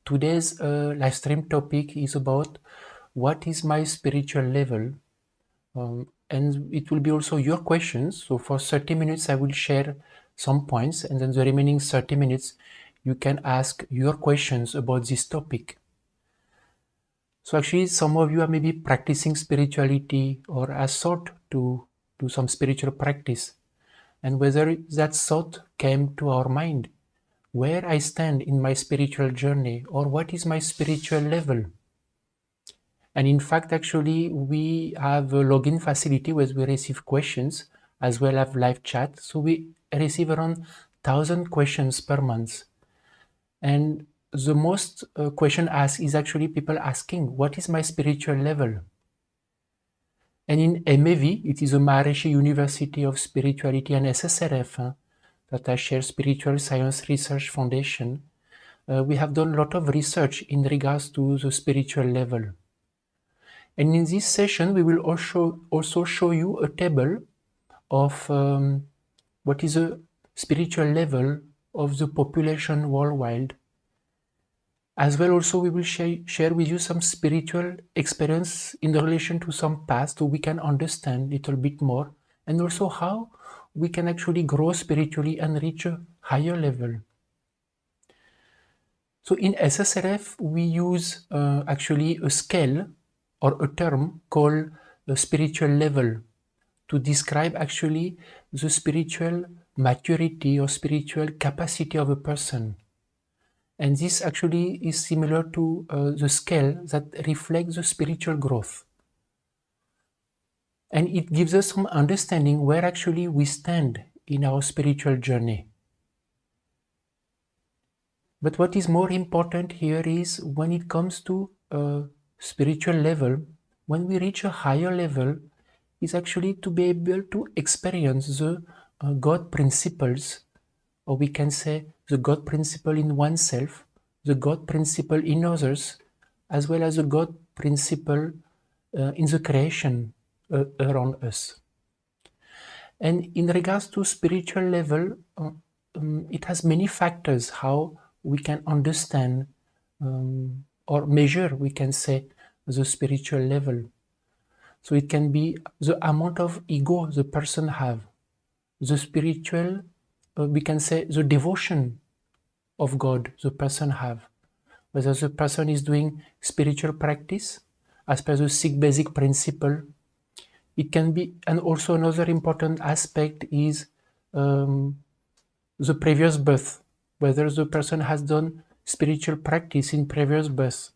Today's live stream topic is about what is my spiritual level, and it will be also your questions. So for 30 minutes I will share some points, and then the remaining 30 minutes you can ask your questions about this topic. So actually some of you are maybe practicing spirituality or has thought to do some spiritual practice, and whether that thought came to our mind, where I stand in my spiritual journey, or what is my spiritual level. And in fact, actually, we have a login facility where we receive questions as well as live chat. So we receive around 1,000 questions per month. And the most question asked is actually people asking, what is my spiritual level? And in MAV, it is a Maharishi University of Spirituality and SSRF, that I share Spiritual Science Research Foundation. We have done a lot of research in regards to the spiritual level. And in this session, we will also show you a table of what is the spiritual level of the population worldwide. As well, also we will share with you some spiritual experience in relation to some past, so we can understand a little bit more, and also how we can actually grow spiritually and reach a higher level. So in SSRF, we use actually a scale or a term called the spiritual level to describe actually the spiritual maturity or spiritual capacity of a person. And this actually is similar to the scale that reflects the spiritual growth. And it gives us some understanding where actually we stand in our spiritual journey. But what is more important here is when it comes to spiritual level, when we reach a higher level, is actually to be able to experience the God principles, or we can say the God principle in oneself, the God principle in others, as well as the God principle in the creation around us. And in regards to spiritual level, it has many factors how we can understand or measure, we can say, the spiritual level. So it can be the amount of ego the person have, the spiritual, we can say the devotion of God the person have, whether the person is doing spiritual practice as per the six basic principle. It can be, and also another important aspect is the previous birth, whether the person has done spiritual practice in previous birth.